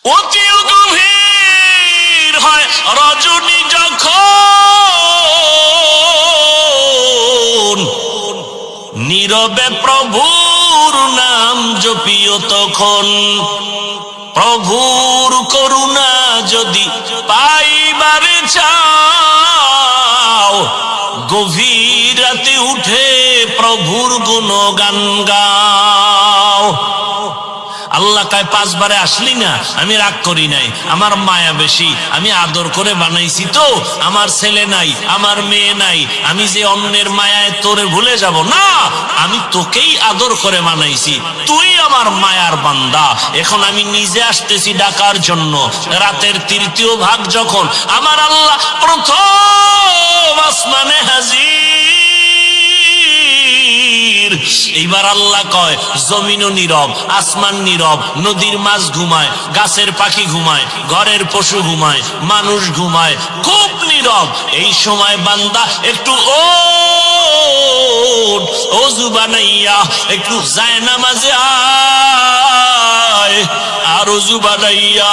অতি গভীর হয় রজনী যখন, নীরবে প্রভুর নাম জপিও তখন। প্রভুর করুণা যদি পাইবারে চাও, গভীর রাতে উঠে প্রভুর গুণগান গাও। আল্লাহ কয় 5 বারে আসলি না, আমি রাগ করি নাই, আমার মায়া বেশি, আমি আদর করে বানাইছি তো। আমার ছেলে নাই, আমার মেয়ে নাই, আমি যে অন্যের মায়ায় তোরে ভুলে যাব না, আমি তোকেই আদর করে বানাইছি, তুই আমার মায়ার বান্দা। এখন আমি নিজে আসতেছি ডাকার জন্য। রাতের 3য় ভাগ যখন আমার আল্লাহ প্রথম আসমানে হাজির, এইবার আল্লাহ কয় জমিনও নীরব, আসমান নীরব, নদীর মাছ ঘুমায়, গাছের পাখি ঘুমায়, ঘরের পশু ঘুমায়, মানুষ ঘুমায়, খুব নীরব। এই সময় বান্দা একটু ওযু বানাইয়া একটু জায়নামাজে আয়, আর ওযু বানাইয়া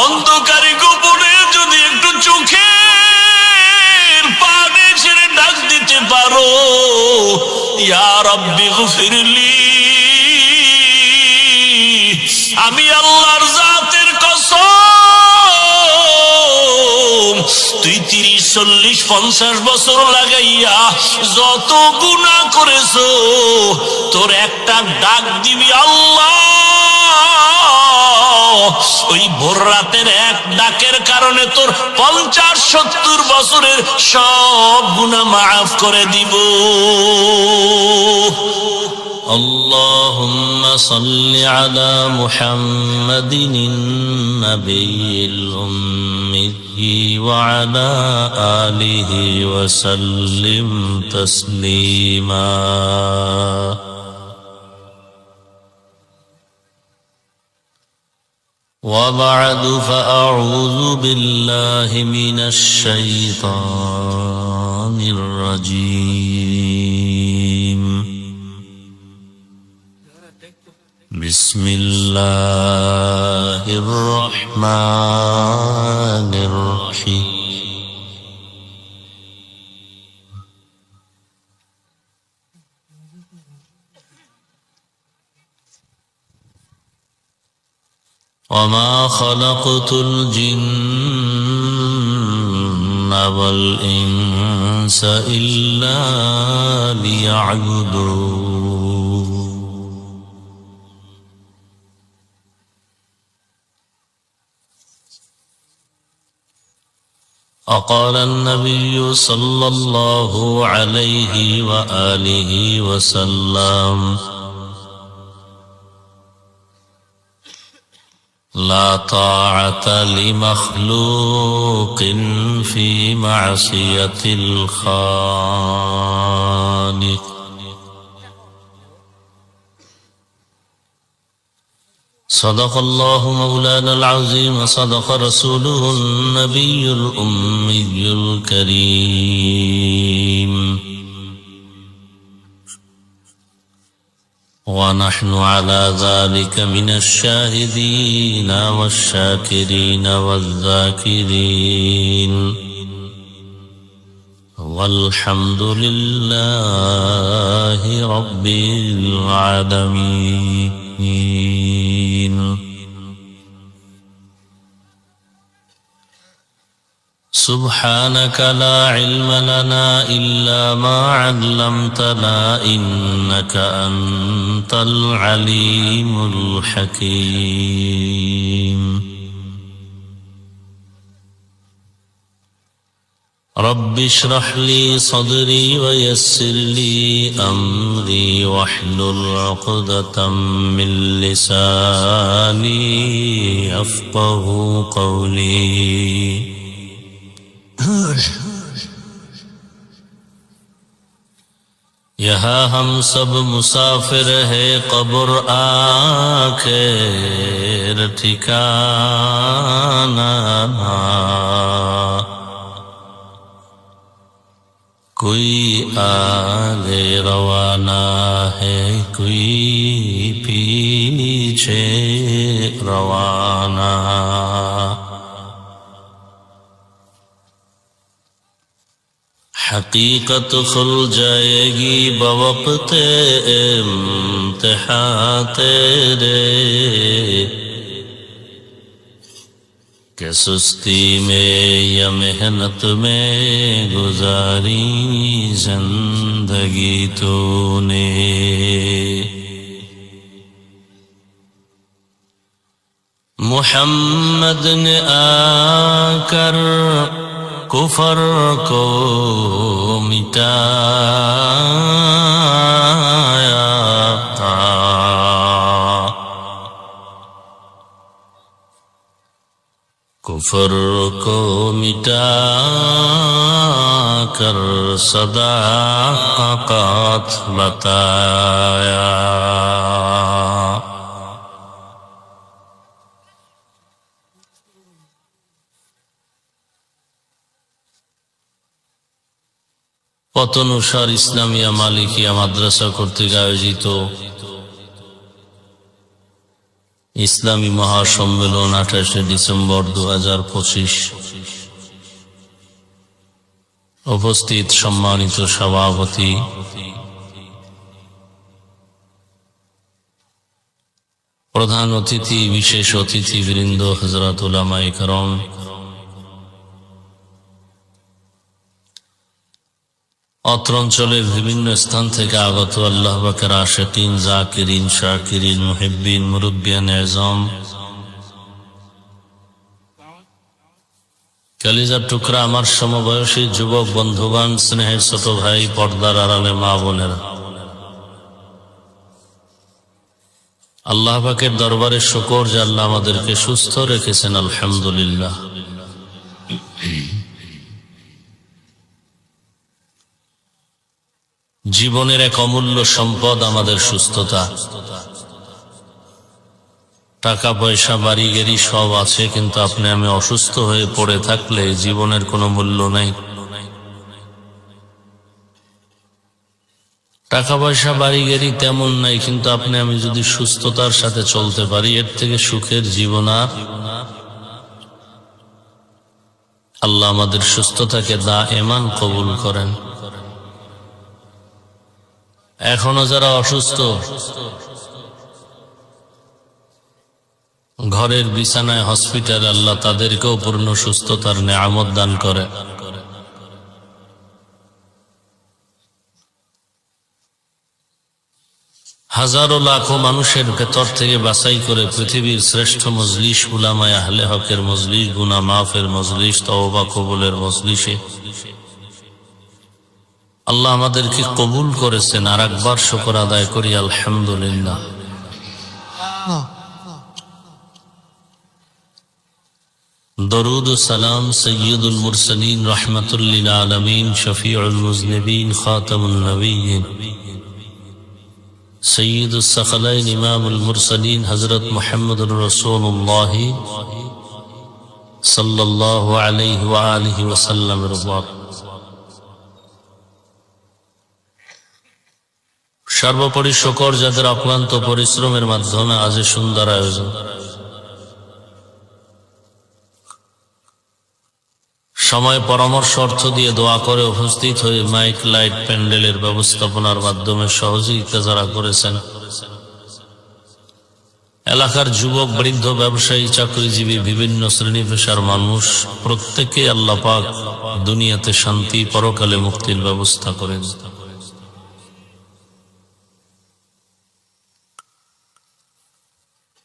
অন্ধকারে গোপনে যদি একটু চোখের পানি ছেড়ে ডাক দিতে পারো, ইয়া রাব্বি গফিরলি, আমি আল্লাহর জাতের কসম, তুই 30, 40, 50 বছর লাগাইয়া যত গুনাহ করেছো, তোর একটা ডাক দিবি আল্লাহ, ওই ভোর রাতের এক ডাকের কারণে তোর 50-70 বছরের সব গুনাহ মাফ করে দিব। আল্লাহুম্মা সাল্লি আলা মুহাম্মাদিন নাবিয়িল উম্মি ওয়া আলা আলিহি ওয়া সাল্লিম তাসলিমা। وبعد فأعوذ بالله من الشيطان الرجيم. بسم الله الرحمن الرحيم. وما خلقت الجن والإنس إلا ليعبدون. وقال النبي صلى الله عليه وآله وسلم: لا طاعة لمخلوق في معصية الخالق. صدق الله مولانا العظيم، صدق رسوله النبي الأمي الكريم. ونحن على ذلك من الشاهدين والشاكرين والذاكرين، والحمد لله رب العالمين. سبحانك لا علم لنا إلا ما علمتنا إنك أنت العليم الحكيم. رب اشرح لي صدري ويسر لي أمري واحلل عقدة من لساني يفقه قولي. यहाँ हम सब मुसाफिर है कब्र आखिर ठिकाना। कोई आगे रवाना है, कोई पीछे रवाना। हकीकत खुल जाएगी बवक़्ते इम्तिहान तेरे, कि सुस्ती में या मेहनत में गुजारी जिंदगी तूने। मुहम्मद ने आकर कुफर को मिटाया, कुफर को मिटा कर सदाकत बताया। পতনুসার ইসলামিয়া মালিকিয়া মাদ্রাসা কর্তৃক আয়োজিত ইসলামী মহাসম্মেলন 28 ডিসেম্বর 2025। উপস্থিত সম্মানিত সভাপতি, প্রধান অতিথি, বিশেষ অতিথিবৃন্দ, হযরত উলামায়ে কেরাম, অত্র অঞ্চলের বিভিন্ন স্থান থেকে আগত আল্লাহ পাকের আশিকিন, জাকিরিন, শাকিরিন, মুহিব্বিন, মুরব্বিয়ান আযম, কলিজার টুকরা আমার সমবয়সী যুবক বন্ধুগণ, স্নেহের ছোট ভাই, পর্দার আড়ালে মা বোনেরা, আল্লাহ পাকের দরবারে শুকর যে আল্লাহ আমাদেরকে সুস্থ রেখেছেন, আলহামদুলিল্লাহ। জীবনের এক অমূল্য সম্পদ আমাদের সুস্থতা। টাকা পয়সা বাড়ি গাড়ি সব আছে, কিন্তু আপনি আমি অসুস্থ হয়ে পড়ে থাকলে জীবনের কোনো মূল্য নাই। টাকা পয়সা বাড়ি গাড়ি তেমন নাই, কিন্তু আপনি আমি যদি সুস্থতার সাথে চলতে পারি, এর থেকে সুখের জীবন আর। আল্লাহ আমাদের সুস্থতাকে দায়েমান কবুল করেন। এখনো যারা অসুস্থ, ঘরের বিছানায়, হসপিটাল, আল্লাহ তাদেরকেও পূর্ণ সুস্থতার নেয়ামত দান করে। হাজারো লাখো মানুষের ভেতর থেকে বাছাই করে পৃথিবীর শ্রেষ্ঠ মজলিস, উলামায়ে আহলে হকের মজলিস, গুনাহ মাফের মজলিস, তওবা কবুলের মজলিসে আল্লাহ আমাদেরকে কবুল করেছেন। আর একবার শুকর আদায় করি, আলহামদুলিল্লাহ। দরুদ ও সালাম সৈয়দুল মুরসালিন, রাহমাতুল লিল আলামিন, শফিউল মুজনিবিন, খাতামুন নবিয়্যিন, সৈয়দুস সাকলাইন, ইমামুল মুরসালিন, হযরত মুহাম্মদুর রাসূলুল্লাহ সাল্লাল্লাহু আলাইহি ওয়া আলিহি ওয়াসাল্লামের উপর সর্বোপরি শুকর যাদের অক্লান্ত পরিশ্রমের মাধ্যমে আজ সুন্দর আয়োজন। সময়, পরামর্শ, অর্থ দিয়ে দোয়া করে উপস্থিত হয়ে মাইক, লাইট, প্যান্ডেলের ব্যবস্থাপনার মাধ্যমে সহযোগিতা যারা করেছেন, এলাকার যুবক, বৃদ্ধ, ব্যবসায়ী, চাকরিজীবী, বিভিন্ন শ্রেণী পেশার মানুষ, প্রত্যেকে আল্লাহ পাক দুনিয়াতে শান্তি, পরকালে মুক্তির ব্যবস্থা করেন।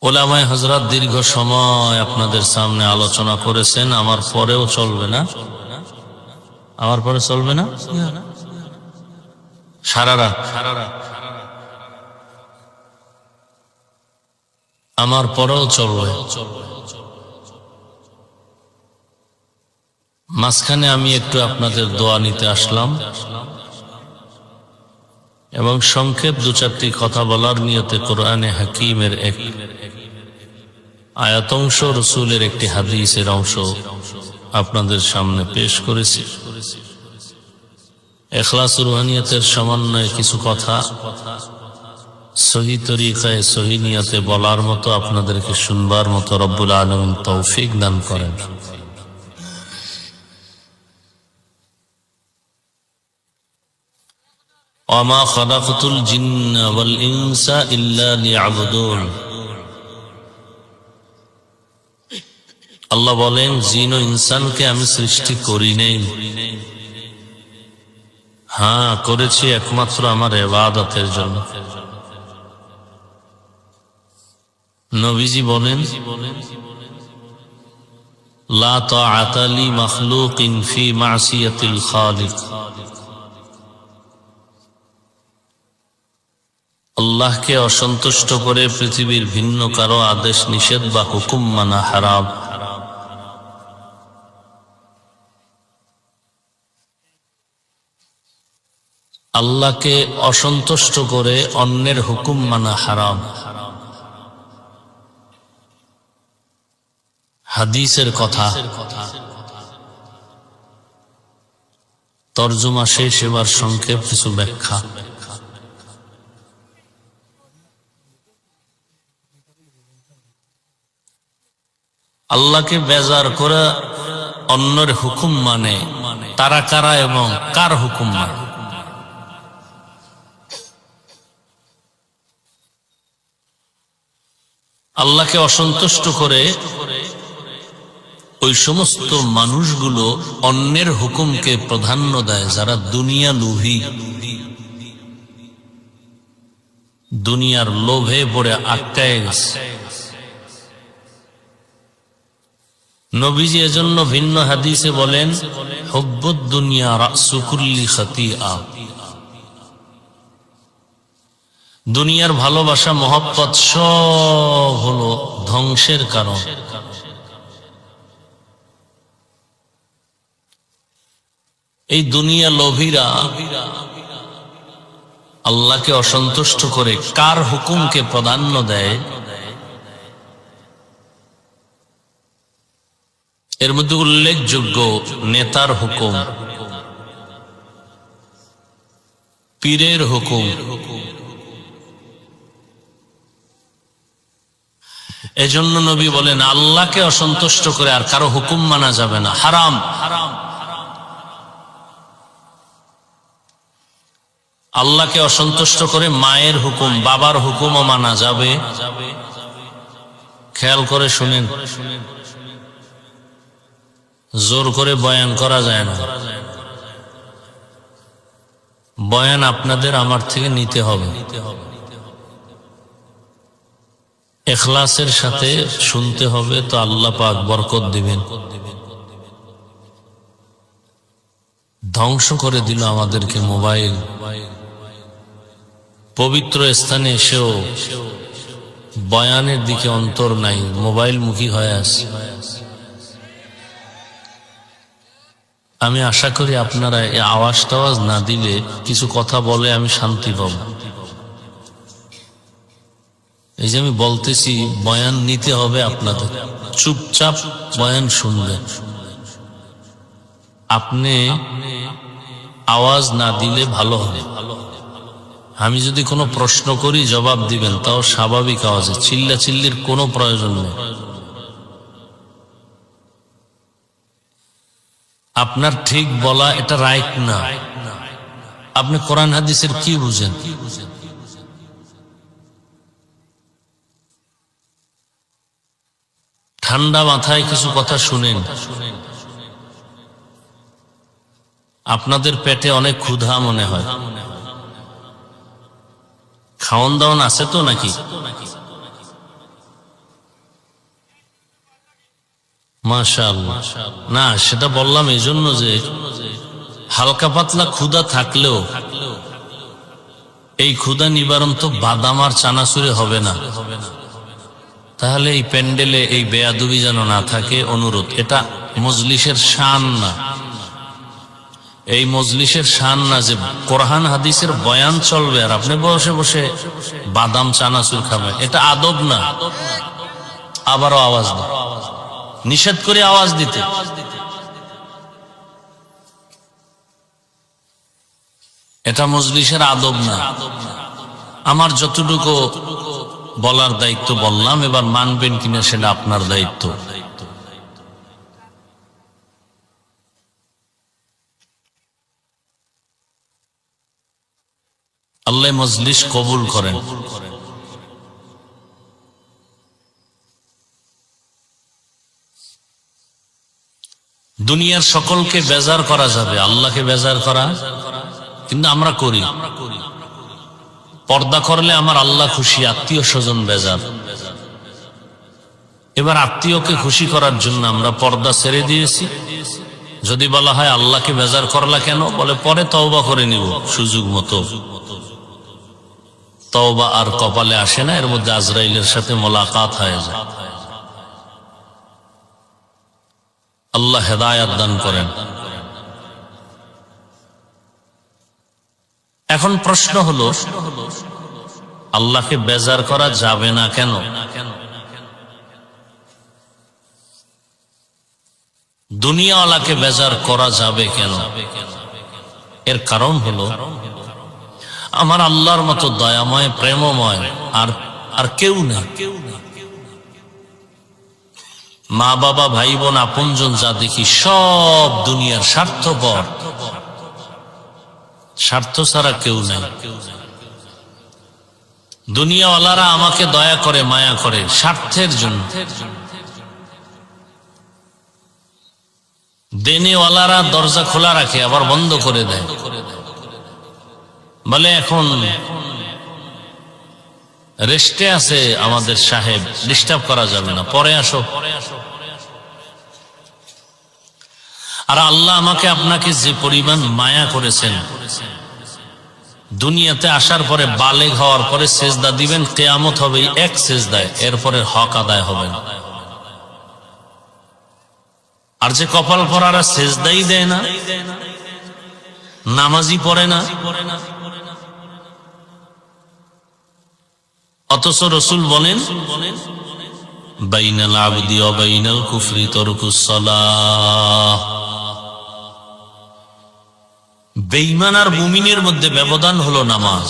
ওলামায়ে হযরত দীর্ঘ সময় আপনাদের সামনে আলোচনা করেছেন। আমার পরেও চলবে না? আমার পরে চলবে না? সারা রাত আমার পরেও চলবে। মাঝখানে আমি একটু আপনাদের দোয়া নিতে আসলাম এবং সংক্ষেপ 2-4টি কথা বলার নিয়তে কোরআনে হাকিমের এক আয়াতংশ, রাসূলের একটি হাদিসের অংশ আপনাদের সামনে পেশ করেছি। ইখলাস রুহানিয়াতের সমন্বয়ে কিছু কথা সহি তরিকায় সহি নিয়তে বলার মতো, আপনাদেরকে শুনবার মতো রব্বুল আলামিন তৌফিক দান করেন। ওয়ামা খালাকতুল জিন্না ওয়াল ইনসা ইল্লা লিয়াবুদুন। আল্লাহ বলেন, জিন ও ইনসানকে আমি সৃষ্টি করি নাই, হ্যাঁ করেছি একমাত্র আমার ইবাদতের জন্য। নবীজি বলেন, লা তাআতা লি মাখলুকিন ফি মাসিয়াতিল খালিক। আল্লাহকে অসন্তুষ্ট করে পৃথিবীর ভিন্ন কারো আদেশ নিষেধ বা হুকুম মানা হারাম। আল্লাহকে অসন্তুষ্ট করে অন্যের হুকুম মানা হারাম। হাদিসের কথা, তরজমা শেষ, এবার সংক্ষেপ কিছু ব্যাখ্যা। আল্লাহকে বেজার করে অন্যের হুকুম মানে তারা কারা এবং কার হুকুম মানে? আল্লাহকে অসন্তুষ্ট করে ওই সমস্ত মানুষগুলো অন্যের হুকুমকে প্রাধান্য দেয় যারা দুনিয়া লোভী, দুনিয়ার লোভে পড়ে আটকায় গেছে। নবীজি এজন্য ভিন্ন হাদিসে বলেন, হুব্বুদ দুনিয়া রাসু কুল্লি খাতিআ। দুনিয়ার ভালোবাসা, মহব্বত সব হলো ধ্বংসের কারণ। এই দুনিয়া লোভীরা আল্লাহকে অসন্তুষ্ট করে কার হুকুমকে প্রাধান্য দেয়? এর মধ্যে উল্লেখযোগ্য নেতার হুকুম, পীরের হুকুম। এজন্য নবী বলেন, আল্লাহকে অসন্তুষ্ট করে আর কারো হুকুম মানা যাবে না, হারাম। আল্লাহকে অসন্তুষ্ট করে মায়ের হুকুম, বাবার হুকুমও মানা যাবে। খেয়াল করে শুনেন, জোর করে বয়ান করা যায় না। বয়ান আপনাদের আমার থেকে নিতে হবে, ইখলাসের সাথে শুনতে হবে, তো আল্লাহ পাক বরকত দিবেন। ধ্বংস করে দিল আমাদেরকে মোবাইল। পবিত্র স্থানে এসেও বয়ানের দিকে অন্তর নাই, মোবাইল মুখী হয়ে আছে। আমি আশা করি আপনারা এই আওয়াজ টাওয়াজ না দিলে, কিছু কথা বলে আমি শান্তি পাব। এই যে আমি বলতেছি, বয়ান নিতে হবে আপনাদের, চুপচাপ বয়ান শুনবেন। আপনি আওয়াজ না দিলে ভালো হবে। আমি যদি কোনো প্রশ্ন করি জবাব দিবেন, তাও স্বাভাবিক আওয়াজে, চিল্লা চিল্লির কোনো প্রয়োজন নেই। আপনার ঠিক বলা এটা রাইট না। আপনি কোরআন হাদিসের কি বুঝেন? ঠান্ডা মাথায় কিছু কথা শুনেন। আপনাদের পেটে অনেক ক্ষুধা মনে হয়, খাওন দাওন আছে তো নাকি? মাশাআল্লাহ। না, সেটা বললাম এই জন্য যে হালকা পাতলা ক্ষুধা থাকলেও এই ক্ষুধা নিবারণ তো বাদাম আর চানাচুরে হবে না। তাহলে এই প্যান্ডেলে এই বেয়াদবি যেন না থাকে, অনুরোধ। এটা মজলিসের শান না, এই মজলিসের শান না যে কোরআন হাদিসের বয়ান চলবে আর আপনি বসে বসে বাদাম চানাচুর খাবেন। এটা আদব না। আবারও আওয়াজ দেন, নিষেধ করে আওয়াজ দিতে। এটা মজলিসের আদব না। আমার যতটুকু বলার দায়িত্ব বললাম, এবার মানবেন কিনা সেটা আপনার দায়িত্ব। আল্লাহ মজলিস কবুল করেন। দুনিয়ার সকলকে বেজার করা যাবে, আল্লাহকে বেজার করা কিন্তু আমরা করি। পর্দা করলে আমার আল্লাহ খুশি, আত্মীয় স্বজন বেজার। এবার আত্মীয়কে খুশি করার জন্য আমরা পর্দা ছেড়ে দিয়েছি। যদি বলা হয় আল্লাহকে বেজার করলা কেন, বলে পরে তওবা করে নিব সুযোগ মতো। তওবা আর কপালে আসে না, এর মধ্যে আজরাইলের সাথে মোলাকাত হয়ে যায়। আল্লাহ হেদায়াত দান করেন। এখন প্রশ্ন হলো, আল্লাহকে বেজার করা যাবে না কেন? দুনিয়াওয়ালাকে বেজার করা যাবে কেন? এর কারণ হলো, আমার আল্লাহর মতো দয়াময় প্রেমময় আর কেউ না। মা বাবা ভাই বোন আপনজন যা দেখি সব দুনিয়ার স্বার্থপর, স্বার্থ ছাড়া কেউ নাই। দুনিয়াওয়ালারা আমাকে দয়া করে মায়া করে স্বার্থের জন্য, দেনেওয়ালারা দরজা খোলা রাখে আবার বন্ধ করে দেয়, বলে এখন রেস্টে আছে আমাদের সাহেব, ডিস্টার্ব করা যাবে না, পরে আসো। আর আল্লাহ আমাকে আপনাকে যে পরিমাণ মায়া করেছেন, দুনিয়াতে আসার পরে বালেগ হওয়ার পরে সেজদা দিবেন, কিয়ামত হবে এক সেজদায়, এরপরে হক আদায় হবে না। আর যে কপাল পরারা সেজদাই দেয় না, নামাজি পড়ে না, অথচ রসুল বলেন বাইনাল আবদি ওয়া বাইনাল কুফরি তারকুস সালাহ। বেঈমান আর মুমিনের মধ্যে ব্যবধান হলো নামাজ।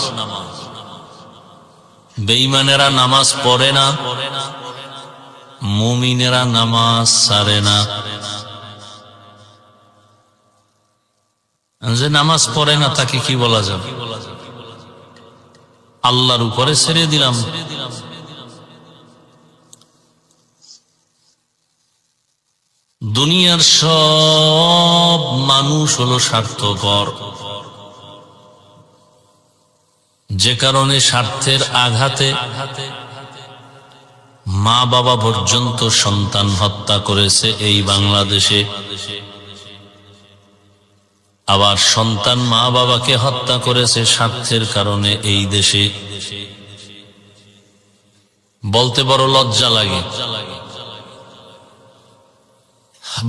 বেঈমানেরা নামাজ পড়ে না, মুমিনেরা নামাজ ছাড়ে না। যে নামাজ পড়ে না তাকে কি বলা যাবে? আল্লাহর উপরে ছেড়ে দিলাম। দুনিয়ার সব মানুষ হলো স্বার্থপর, যে কারণে স্বার্থের আঘাতে মা বাবা পর্যন্ত সন্তান হত্যা করেছে এই বাংলাদেশে। আবার সন্তান মা বাবাকে হত্যা করেছে স্বার্থের কারণে এই দেশে। বলতে বড় লজ্জা লাগে।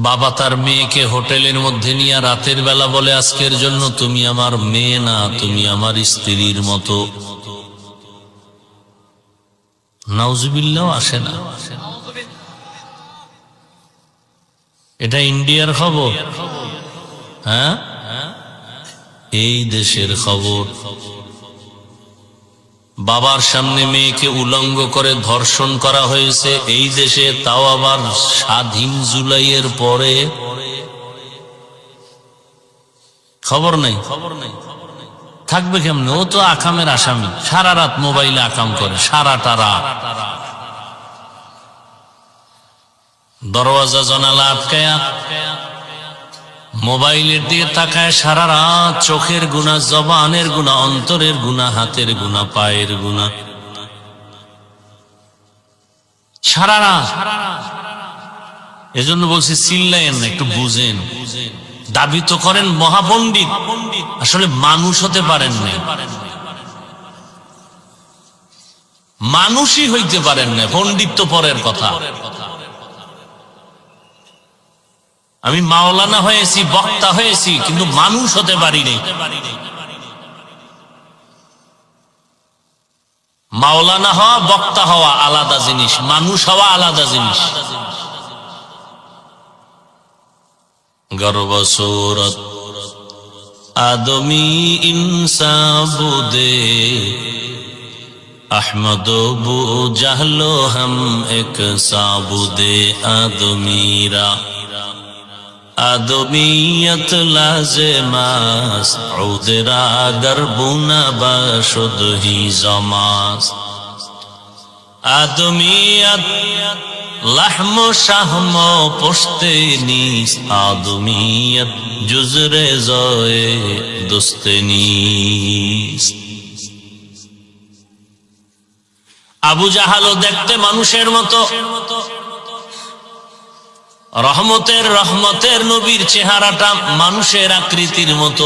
বাবা তার মেয়েকে হোটেলের মধ্যে নিয়ে রাতের বেলা বলে, আজকের জন্য তুমি আমার মেয়ে না, তুমি আমার স্ত্রীর মতো। নাউজুবিল্লাহ আসে না। এটা ইন্ডিয়ার খবর, হ্যাঁ, এই দেশের খবর। বাবার সামনে মেয়েকে উলঙ্গ করে ধর্ষণ করা হয়েছে এই দেশে, তাও আবার স্বাধীন জুলাইয়ের পরে। খবর নেই, থাকবে কেমনে? ও তো আকামের আসামি, সারা রাত মোবাইলে আকাম করে, সারাটা রাত। দরওয়াজা জানালা আটকায়া মোবাইলের দিকে তাকায় সারা রাত। চোখের গুনাহ, জবানের গুনাহ, অন্তরের গুনাহ, হাতের গুনাহ, পায়ের গুনাহ, সারা রাত। এজন্য বলছি চিল্লায়েন না, একটু বুঝেন। দাবি তো করেন মহাপণ্ডিত, আসলে মানুষ হতে পারেন না, মানুষই হইতে পারেন না। পণ্ডিত তো পরের কথা। আমি মাওলানা হয়েছি, বক্তা হয়েছি, কিন্তু মানুষ হতে পারিনি। মাওলানা হওয়া, বক্তা হওয়া আলাদা জিনিস, মানুষ হওয়া আলাদা জিনিস। গর্ব সূরত आदमी इंसान बुदे अहमद बु जहलो हम एक साबुदे आदमीरा आदमीयत लाज़िमास उदरा गरबुना बशुद ही जमास आदमीयत लहमो शाहमो पुश्ते नीस आदमीयत जुज़रे ज़ोए दुस्ते नीस। আবু জাহালও দেখতে মানুষের মতো, রহমতের নবীর চেহারাটা মানুষের আকৃতির মতো,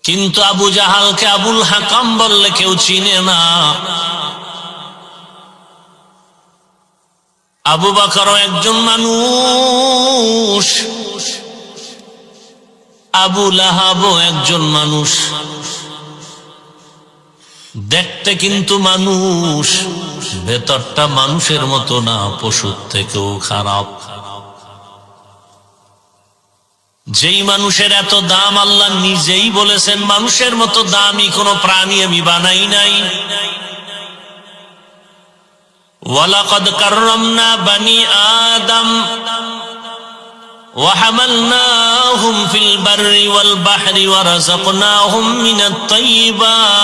কিন্তু আবু জাহালকে আবুল হাকাম বললে কেউ চিনে না। আবু বকরও একজন মানুষ, আবু লাহাবও একজন মানুষ, দেখতে কিন্তু মানুষ, ভেতরটা মানুষের মতো না, পশুর থেকেও খারাপ। যেই মানুষের এত দাম, আল্লাহ নিজেই বলেছেন মানুষের মতো দামি কোন প্রাণী আমি বানাই নাই। ওয়ালাকাদ কাররামনা বানি আদম وحملناهم في البر والبحر ورزقناهم من الطيبات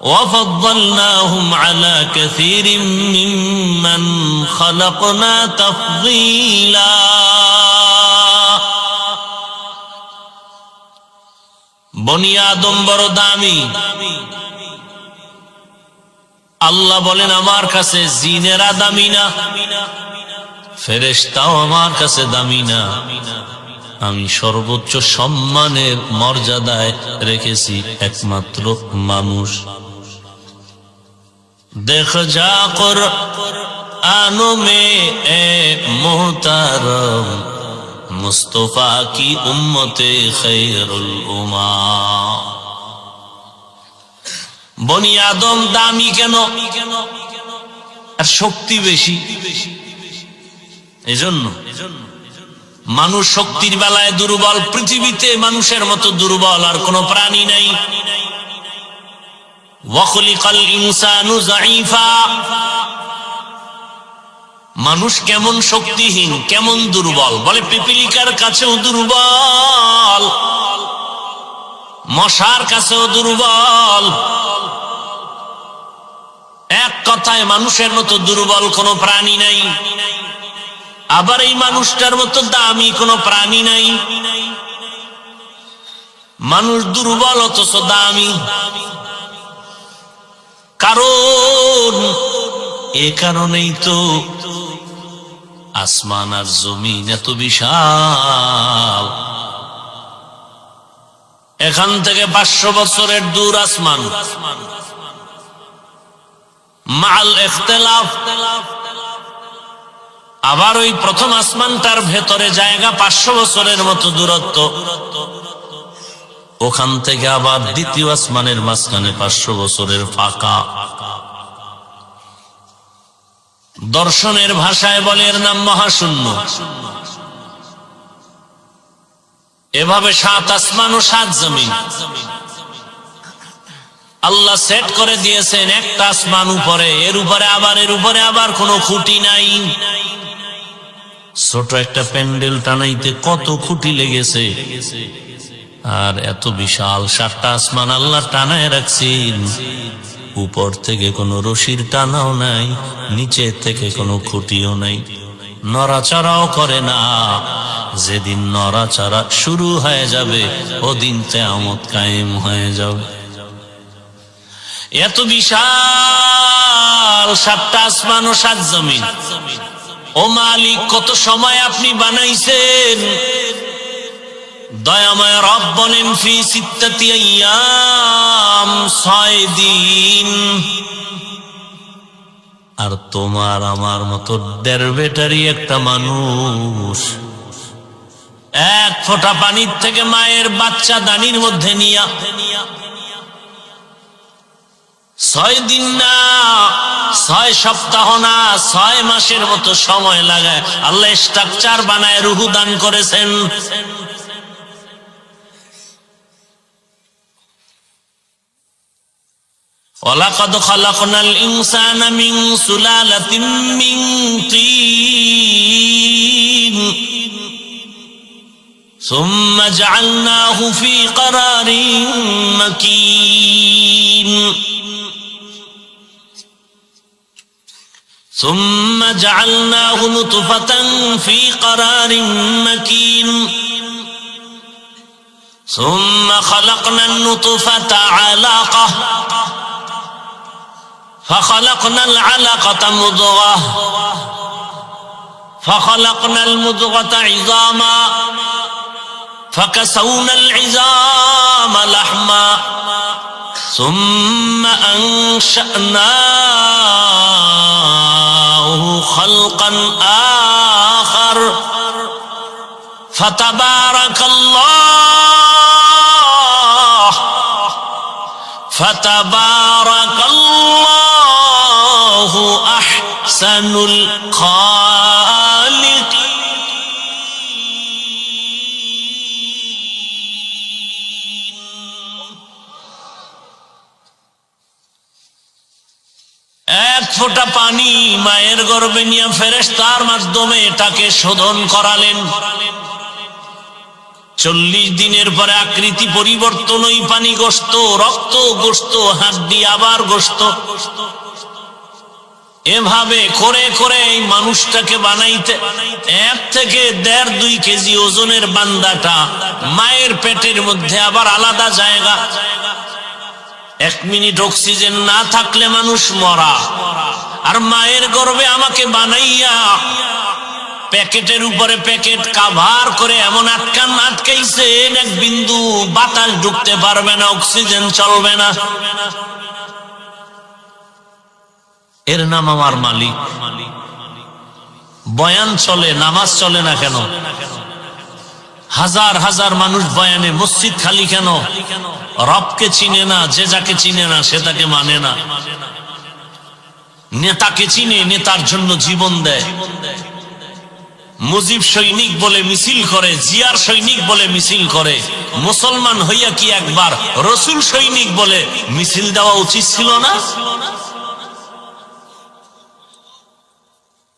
وفضلناهم على كثير ممن خلقنا تفضيلا। বনি আদম বড় দামি। আল্লাহ বলেন আমার কাছে জিনেরা দামি না, ফেরেশতাও আমার কাছে দামি না, আমি সর্বোচ্চ সম্মানের মর্যাদায় রেখেছি একমাত্র মানুষ। দেখ যা কুরআনো মে এ মুহতারম মুস্তাফা কি উম্মতে খায়রুল উম্মা। বনি আদম দামি কেন? আর শক্তি বেশি, এজন্য মানুষ শক্তির বেলায় দুর্বল। পৃথিবীতে মানুষের মতো দুর্বল আর কোন প্রাণী নাই। ওয়াখলিকাল ইনসানু যায়ীফা, মানুষ কেমন শক্তিহীন, কেমন দুর্বল, বলে পিপিলিকার কাছেও দুর্বল, মশার কাছেও দুর্বল। এক কথায় মানুষের মতো দুর্বল কোন প্রাণী নাই। আবার এই মানুষটার মতো দামি কোন প্রাণী নাই। মানুষ দুর্বল অথচ দামি। কারণ এ কারণেই তো আসমান আর জমিন এত বিশাল। এখান থেকে 500 বছরের দূর আসমান, মাল ইখতিলাফ। আবার ওই প্রথম আসমানটার ভেতরে জায়গা 500 বছরের মতো দূরত্ব, ওখান থেকে আবার দ্বিতীয় আসমানের মাঝখানে 500 বছরের ফাঁকা। দর্শনের ভাষায় বলে এর নাম মহাশূন্য। এভাবে 7 আসমান ও 7 জমিন আল্লাহ সেট করে দিয়েছেন। একটা আসমান উপরে, এর উপরে আবার কোনো খুঁটি নাই। ছোট একটা প্যান্ডেল টানাইতে কত খুঁটি লেগেছে, আর এত বিশাল 7টা আসমান আল্লাহ টানায় রাখছেন। উপর থেকে কোনো রশির টানাও নাই, নিচে থেকে কোনো খুঁটিও নাই, নড়াচড়াও করে না। যেদিন নড়াচড়া শুরু হয়ে যাবে ওদিন কিয়ামত কায়েম হয়ে যাবে। এত বিশাল 7টা আসমান ও 7 জমিন। ও মালিক, কত সময় আপনি বানাইছেন? দয়াময় রব বলেন ফি সিত্তাতি আইয়াম, 6 দিন। আর তোমার আমার মতো 1.5 ব্যাটারি একটা মানুষ 1 ফোঁটা পানির থেকে মায়ের বাচ্চা দানির মধ্যে নিয়া 6 দিন না, 6 সপ্তাহ না, 6 মাসের মতো সময় লাগে আল্লাহ স্ট্রাকচার বানায় রূহ দান করেছেন। ওয়ালাকাদ খালাকনাল ইনসানা মিন সুলালাতিন মিন তিন সুম্মা জাআলনাহু ফি ক্বারারিন মাকিন ثم جعلناه نطفة في قرار مكين ثم خلقنا النطفة علقة فخلقنا العلقة مضغة فخلقنا المضغة عظاما فكسونا العظام لحما ثم أنشأناه خلقا آخر فتبارك الله أحسن الخالقين। এক ফোঁটা পানি মায়ের গর্ভে নিয়ে ফেরেশতার মাধ্যমে এটাকে শোধন করালেন। 40 দিনের পরে আকৃতি পরিবর্তন, ওই পানি গোশত, রক্ত গোশত, হাড্ডি আবার গোশত, এভাবে করে করে এই মানুষটাকে বানাইতে 1 থেকে 1.5-2 কেজি ওজনের বান্দাটা মায়ের পেটের মধ্যে আবার আলাদা জায়গা। 1 মিনিট অক্সিজেন না থাকলে মানুষ মরা, আর মায়ের গর্ভে আমাকে বানাইয়া প্যাকেটের উপরে প্যাকেট কাভার করে এমন আটকাইছেন 1 বিন্দু বাতাস ঢুকতে পারবে না, অক্সিজেন চলবে না। এর নাম আমার মালিক। বয়ান চলে, নামাজ চলে না কেন? হাজার হাজার মানুষ বয়ানে, মসজিদ খালি কেন? রবকে চিনে না, যে যাকে চিনে না সে তাকে মানে না। নেতাকে চিনে, নেতার জন্য জীবন দেয়। মুজিব সৈনিক বলে মিছিল করে, জিয়ার সৈনিক বলে মিছিল করে। মুসলমান হইয়া কি একবার রসুল সৈনিক বলে মিছিল দেওয়া উচিত ছিল না?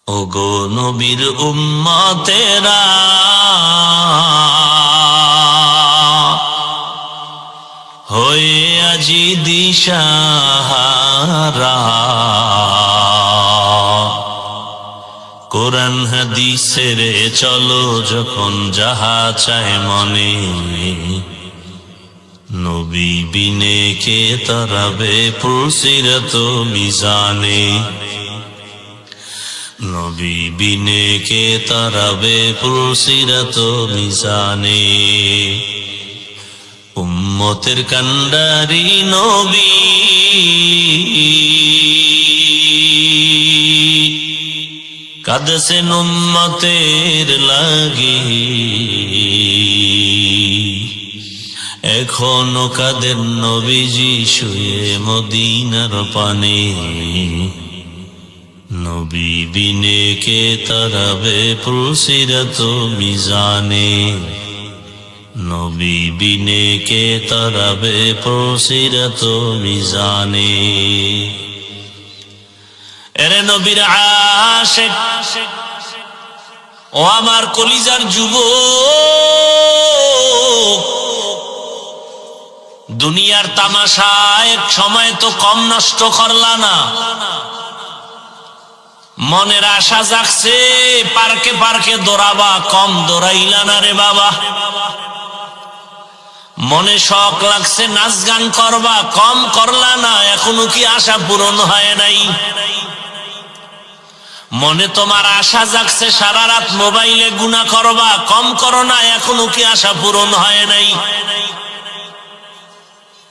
ওগো নবীর উম্মতেরা, হয়ে আজি দিশাহারা, কোরআন হাদিসের চলো যখন যাহা চায় মনে, নবী বিনে কে তারাবে পুরসিরাত মিজানে, নবী বিনে কে তারাবে পুরসিরাত মিজানে। উম্মতের কান্ডারি নবী, কাঁদছেন উম্মতের লাগি, এখনো কাঁদেন নবীজি শুয়ে মদিনার পানে, নবী বিনে কে তারাবে পুরসিরাত মিজানে, নবী বিনে কে তারাবে পুরসিরাত মিজানে। এরে নবীর আশিক, ও আমার কলিজার যুবক, দুনিয়ার তামাশা এক সময় তো কম নষ্ট করলা না। মনের আশা জাগছে পার্কে পার্কে দৌড়াবা, কম দৌড়াইলা না রে বাবা। মনে শখ লাগছে নাচ গান করবা, কম করলা না, এখনো কি আশা পূরণ হয় নাই? মনে তোমার আশা জাগছে সারা রাত মোবাইলে গুনাহ করবা, কম করো না, এখনো কি আশা পূরণ হয় নাই?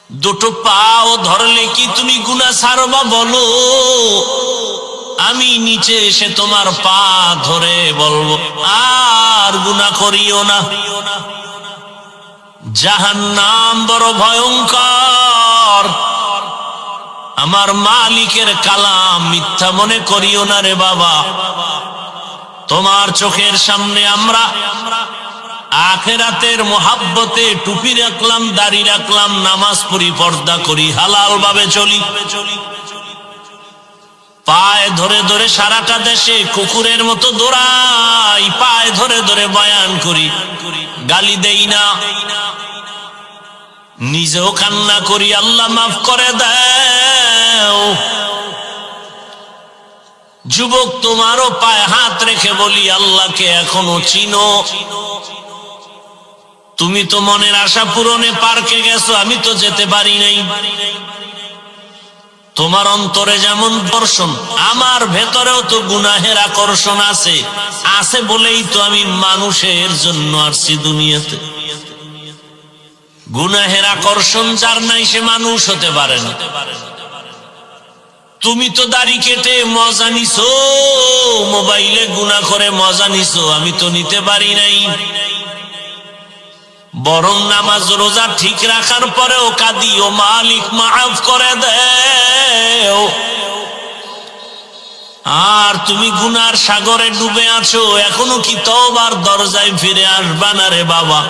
দুটো পাও ধরলে কি তুমি গুনাহ ছাড়বা বলো? আমি নিচে এসে তোমার পা ধরে বলবো আর গুনাহ করিও না। জাহান্নাম বড় ভয়ঙ্কর, আমার মালিকের কালাম মিথ্যা মনে করিও না রে বাবা। তোমার চোখের সামনে আমরা আখিরাতের মোহাব্বতে টুপি রাখলাম, দাড়ি রাখলাম, নামাজ পড়ি, পর্দা করি, হালাল ভাবে চলি, পায়ে ধরে ধরে সারাটা দেশে কুকুরের মতো দৌড়াই, পায়ে ধরে ধরে বয়ান করি, গালি দেই না, নিজেও কান্না করি, আল্লাহ মাফ করে দাও। যুবক, তোমারও পায়ে হাত রেখে বলি, আল্লাহকে এখনো চিনো? তুমি তো মনের আশা পূরণে পার্কে গেছো, আমি তো যেতে পারি নাই। তোমার অন্তরে যেমন দর্শন, আমার ভেতরেও তো গুনাহের আকর্ষণ আছে, আছে বলেই তো আমি মানুষের জন্য আসছি দুনিয়াতে। গুনাহের আকর্ষণ যার নাই সে মানুষ হতে পারে না। তুমি তো দাড়ি কেটে মজা নিছো, মোবাইলে গুনাহ করে মজা নিছো, আমি তো নিতে পারি নাই। বরং নামাজ রোজা ঠিক রাখার পরেও কাঁদি, ও মালিক মাফ করে দেও। আর তুমি গুনার সাগরে ডুবে আছো, এখনো কি তওবার দরজায় ফিরে আসবা না রে বাবা?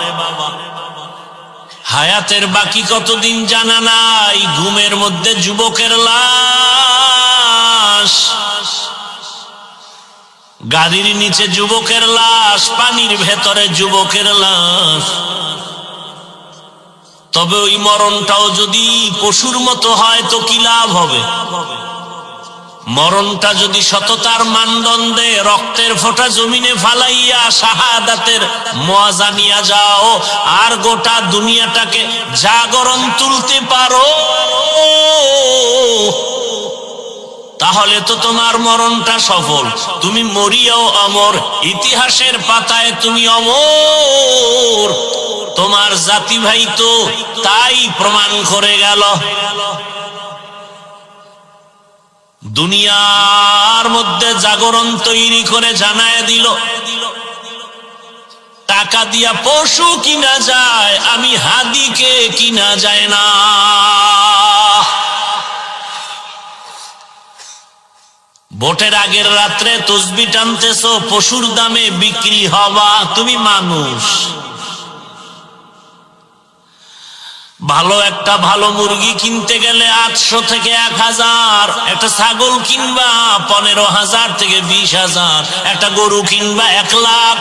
হায়াতের বাকি কতদিন জানা নাই, ঘুমের মধ্যে যুবকের লাশ, গাড়ির নিচে যুবকের লাশ, পানির ভেতরে যুবকের লাশ। তবে ওই মরণটাও যদি পশুর মতো হয় তো কি লাভ হবে? মরণটা যদি সততার মানদণ্ডে রক্তের ফোঁটা জমিনে ফালাইয়া শাহাদাতের মজা নিয়ে যাও, আর গোটা দুনিয়াটাকে জাগরণ তুলতে পারো, তাহলে তো তোমার মরণটা সফল। তুমি মরিয়াও অমর, ইতিহাসের পাতায় তুমি অমর। তোমার জাতি ভাই তো তাই প্রমাণ করে গেল। দুনিয়ার মধ্যে জাগরণ তৈরি করে জানায় দিল, টাকা দিয়া পশু কিনা যায়, আমি হাদিকে কিনা যায় না। ভোটের আগের রাত্রে তসবি টানতেছো, পশুর দামে বিক্রি হবা, তুমি মানুষ। ভালো একটা ভালো মুরগি কিনতে গেলে 800 থেকে 1000, একটা ছাগল কিনবা 15,000 থেকে 20,000, একটা গরু কিনবা 1 লাখ।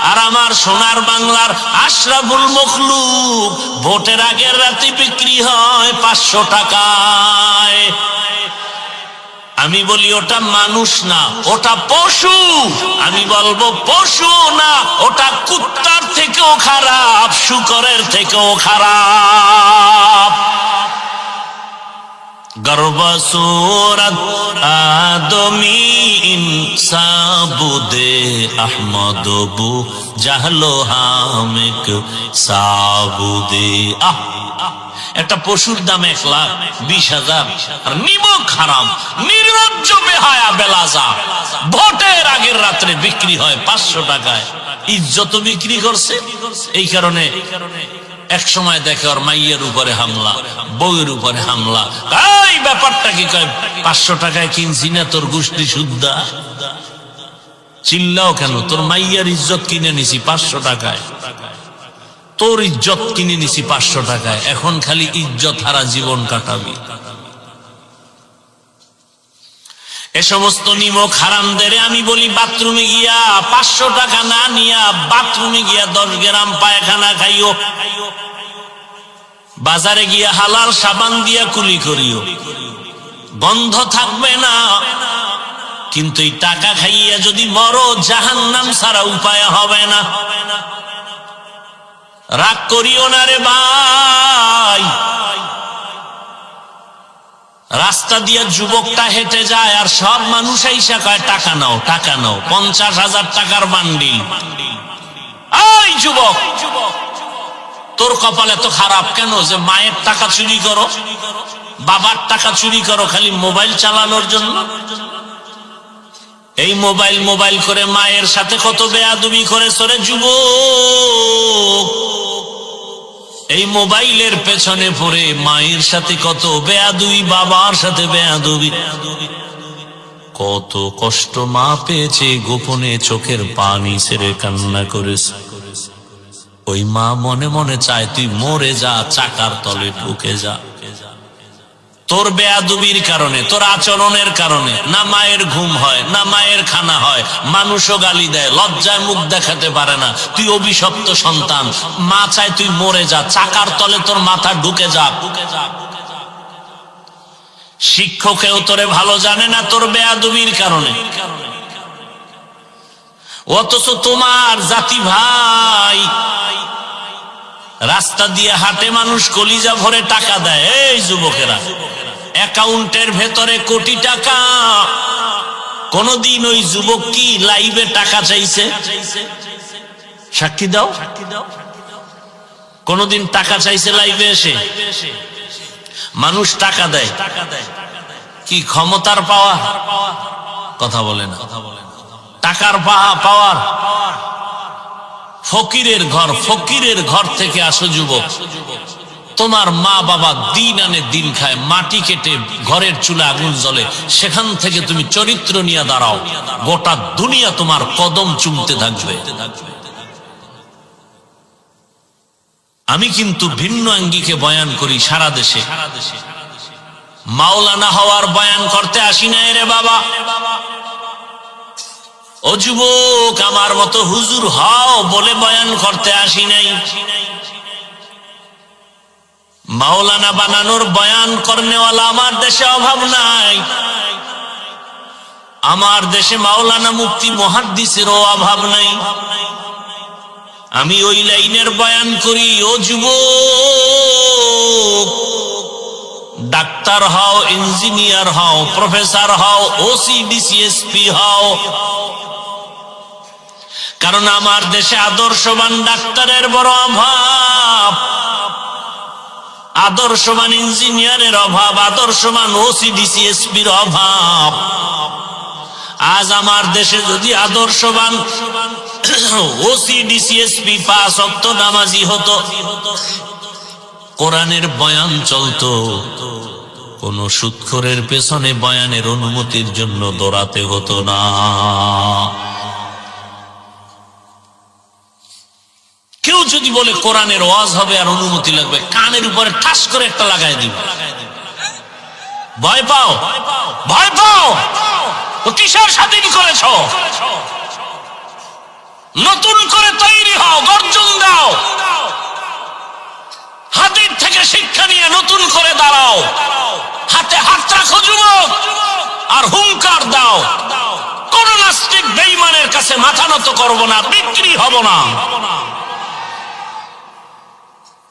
আর আমার সোনার বাংলার আশরাফুল মখলুক ভোটের আগের রাতে বিক্রি হয় 500 টাকায়। আমি বলি ওটা মানুষ না, ওটা পশু। আমি বলবো পশু না, ওটা কুত্তার থেকেও খারাপ, শুকরের থেকেও খারাপ। গর্ব সুরত আদমি ইনসাবুদে আহমদ বু জাহলো হামিক সাবুদে। একটা পশুর দাম 1,20,000, আর নিমক হারাম, নির্লজ্জ বেহায়া বেলাজা ভোটের আগের রাত্রে বিক্রি হয় 500 টাকায়। ইজ্জত বিক্রি করছে। এই কারণে এক সময় দেখে ওর মাইয়ের উপরে হামলা, বউয়ের উপরে হামলা। এই ব্যাপারটা কি কয় 500 টাকায় কিনছি না তোর গোষ্ঠী শুদ্ধা? চিল্লাও কেন? তোর মাইয়ার ইজ্জত কিনে নিছি 500 টাকায়, তোর ইজ্জত কিনে নিছি 500 টাকায়। এখন খালি ইজ্জত হারা জীবন কাটাবি। এ সমস্ত নিমক হারামদের আমি বলি, বাথরুমে গিয়া 500 টাকা না নিয়া বাথরুমে গিয়া 10 গ্রাম পায়খানা খাইও, বাজারে গিয়া হালাল সাবান দিয়া কুলি করিও, গন্ধ থাকবে না। কিন্তু এই টাকা খাইয়া যদি মরো, জাহান্নাম ছাড়া উপায় হবে না। রাগ করিও না রে ভাই। রাস্তা দিয়া যুবকটা হেঁটে যায়, আর সব মানুষ আইসা কয় টাকা নাও, টাকা নাও, 50,000 টাকার বান্ডিল। এই যুবক, তোর কপাল এত খারাপ কেন যে মায়ের টাকা চুরি করো, বাবার টাকা চুরি করো খালি মোবাইল চালানোর জন্য? এই মোবাইল করে মায়ের সাথে কত বেয়াদবি করেছ রে যুবক। এই মোবাইলের পেছনে পড়ে মায়ের সাথে কত বেয়াদবি, বাবার সাথে বেয়াদবি। কত কষ্ট মা পেয়েছে, গোপনে চোখের পানি ছেড়ে কান্না করেছে। ওই মা মনে মনে চায় তুই মরে যা, চাকার তলে ঢুকে যা। তোর বেয়াদবির কারণে, তোর আচরণের কারণে না মায়ের ঘুম হয়, না মায়ের খানা হয়, মানুষও গালি দেয়, লজ্জায় মুখ দেখাতে পারে না। তুই অভিশপ্ত সন্তান, মা চায় তুই মরে যা, চাকার তলে তোর মাথা ঢুকে যা। শিক্ষকেও তোরে ভালো জানে না তোর বেয়াদবির কারণে। অথচ তোমার জাতি ভাই রাস্তা দিয়ে হাঁটে, মানুষ কলিজা ভরে টাকা দেয়। এই যুবকেরা, অ্যাকাউন্টের ভেতরে কোটি টাকা, কোনদিন ওই যুবক কি লাইভে টাকা চাইছে? সাক্ষী দাও, কোনদিন টাকা চাইছে লাইভে এসে? মানুষ টাকা দেয় কি ক্ষমতার পাওয়া? কথা বলে না, টাকার পাওয়ার। ফকিরের ঘর, ফকিরের ঘর থেকে আসো যুবক। তোমার মা বাবা দিন আনে দিন খায়, মাটি কেটে ঘরের চুলে আগুন জ্বলে, সেখান থেকে তুমি চরিত্র নিয়ে দাঁড়াও, গোটা দুনিয়া তোমার কদম চুমতে থাকবে। আমি কিন্তু ভিন্ন আঙ্গিকে বয়ান করি সারা দেশে। মাওলানা হওয়ার বয়ান করতে আসি না রে বাবা। ও যুবক, আমার মতো হুজুর হও বলে বয়ান করতে আসি নাই। মাওলানা বানানোর বয়ান করনেওয়ালা আমার দেশে অভাব নাই। আমার দেশে মাওলানা মুফতি মুহাদ্দিসেরও অভাব নাই। আমি ওই লাইনের বয়ান করি। ও যুবক, ডাক্তার হও, ইঞ্জিনিয়ার হও, প্রফেসর হও, ওসি ডিসিএসপি হও, কারণ আমার দেশে আদর্শবান ডাক্তারের বড় অভাব, আদর্শবান ইঞ্জিনিয়ারের অভাব, আদর্শবান ওসি ডিসিএসপির অভাব। আজ আমার দেশে যদি আদর্শবান ওসি ডিসিএসপি 5 ওয়াক্ত নামাজি হতো, কোরআনের বয়ান চলতো, কোন সুদখোরের পেছনে বয়ানের অনুমতির জন্য দৌড়াতে হতো না। কেউ যদি বলে কোরআনের ওয়াজ হবে আর অনুমতি লাগবে, কানের উপরে ঠাস করে একটা লাগাই দিব। ভয় পাও, ভয় পাও তো কিসের স্বাধীন করেছ? নতুন করে তৈরি হও, গর্জন দাও, হাতের থেকে শিক্ষা নিয়ে নতুন করে দাঁড়াও, হাতে হাত রাখো যুবক, আর হুঙ্কার দাও, কোন নাস্তিক বেঈমানের কাছে মাথা নত করব না, বিক্রি হব না।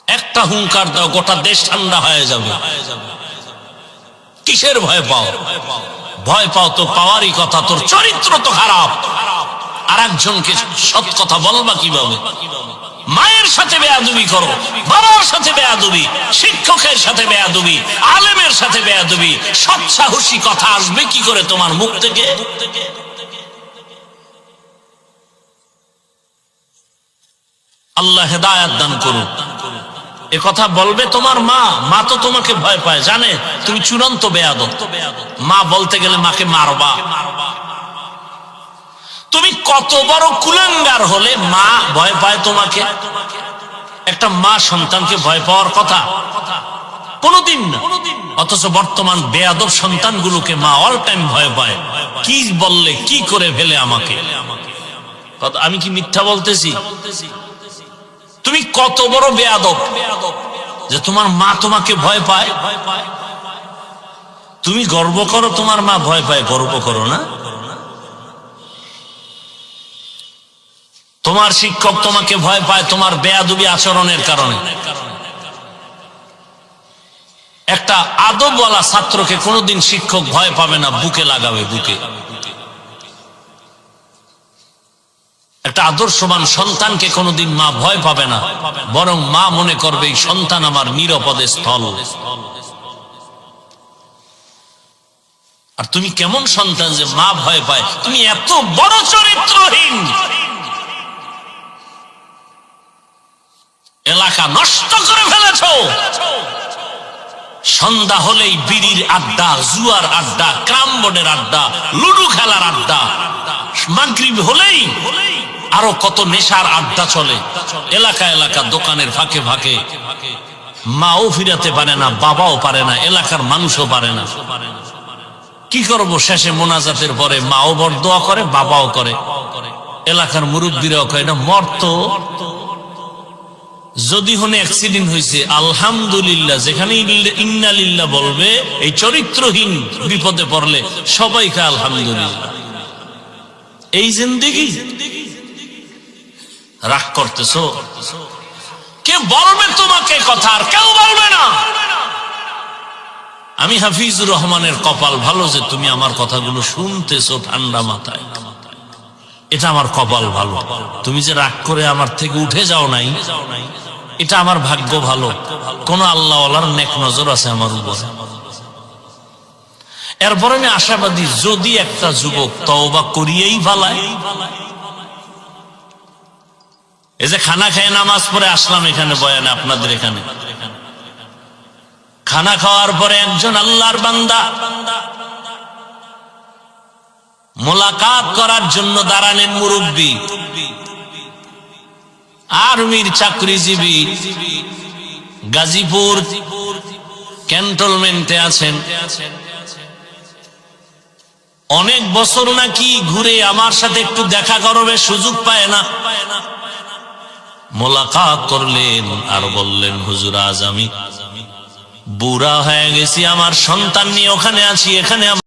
একটা হুঙ্কার দাও, গোটা দেশ ঠান্ডা হয়ে যাবে। কিসের ভয় পাও? ভয় পাও তো পাওয়ারই কথা, তোর চরিত্র তো খারাপ। আর একজনকে সৎ কথা বলবা কিভাবে? মায়ের সাথে বেয়াদবি করো, বাবার সাথে বেয়াদবি, শিক্ষকের সাথে বেয়াদবি, আলেমের সাথে বেয়াদবি, সৎ সাহসী কথা আসবে কি করে তোমার মুখ থেকে? আল্লাহ হেদায়েত দান করুন। এ কথা বলবে তোমার মা, মা তো তোমাকে ভয় পায়, জানে তুমি চূড়ান্ত বেয়াদব। মা বলতে গেলে মাকে মারবা। তুমি কত বড় কুলাঙ্গার হলে মা ভয় পায় তোমাকে? একটা মা সন্তানকে ভয় পাওয়ার কথা কোনদিন না। অথচ বর্তমান বেয়াদব সন্তানগুলোকে মা অল টাইম ভয় পায়। কি বললে কি করে ফেলে আমাকে? আমি কি মিথ্যা বলতেছি? তুমি কত বড় বেয়াদব যে তোমার মা তোমাকে ভয় পায়। তুমি গর্ব করো তোমার মা ভয় পায়, গর্ব করো না? তোমার শিক্ষক তোমাকে ভয় পায় তোমার বেয়াদবি আচরণের কারণে। একটা আদবওয়ালা ছাত্রকে কোনোদিন শিক্ষক ভয় পাবে না, বুকে লাগাবে, বুকে। একটা আদর্শবান সন্তানকে কোনোদিন মা ভয় পাবে না, বরং মা মনে করবে এই সন্তান আমার নিরাপদে স্থল। আর তুমি কেমন সন্তান যে মা ভয় পায়? তুমি এত বড় চরিত্রহীন। এলাকা নষ্ট করে ফেলেছো। সন্ধ্যা হলেই বিড়ির আড্ডা, জুয়ার আড্ডা, ক্রাম বোর্ডের আড্ডা, লুডু খেলার আড্ডা। মাগরিব হলেই আরো কত নেশার আড্ডা চলে এলাকা এলাকা, দোকানের ফাঁকে ফাঁকে। মাও ফিরাতে পারে না, বাবাও পারে না, এলাকার মানুষও পারে না। কি করব? শেষে মোনাজাতের পরে মাও বরদোয়া করে, বাবাও করে, এলাকার মুরব্বীরাও কয় না মরত। যদি হনে অ্যাক্সিডেন্ট হয়েছে আলহামদুলিল্লাহ, যেখানে ইন্না লিল্লাহ বলবে, এই চরিত্রহীন বিপদে পড়লে সবাই খায় আলহামদুলিল্লাহ। এই জিন্দেগি রাগ করতেছো? কে বলবে তোমাকে কথা? আর কেউ বলবে না। আমি হাফিজুর রহমানের কপাল ভালো যে তুমি আমার কথাগুলো শুনতেছো ঠান্ডা মাথায়। এটা আমার কপাল ভালো। তুমি যে রাগ করে আমার থেকে উঠে যাও নাই, এটা আমার ভাগ্য ভালো। কোন আল্লাহওয়ালার নেক নজর আছে আমার উপর। এরপরে আমি আশাবাদী, যদি একটা যুবক তওবা করিয়েই ফালায়। এই যে খানা খেয়ে নামাজ পড়ে আসলাম এখানে বয়ানে, আপনাদের এখানে খানা খাওয়ার পরে একজন আল্লাহর বান্দা মোলাকাত করার জন্য দাঁড়ালেন। মুরব্বী, আর্মির চাকরিজীবী, গাজীপুর ক্যান্টনমেন্টে আছেন। অনেক বছর নাকি ঘুরে আমার সাথে একটু দেখা করবে সুযোগ পায় না। মোলাকাত করলেন আর বললেন, হুজুর আজ আমি বুড়া হয়ে গেছি, আমার সন্তান নিয়ে ওখানে আছি, এখানে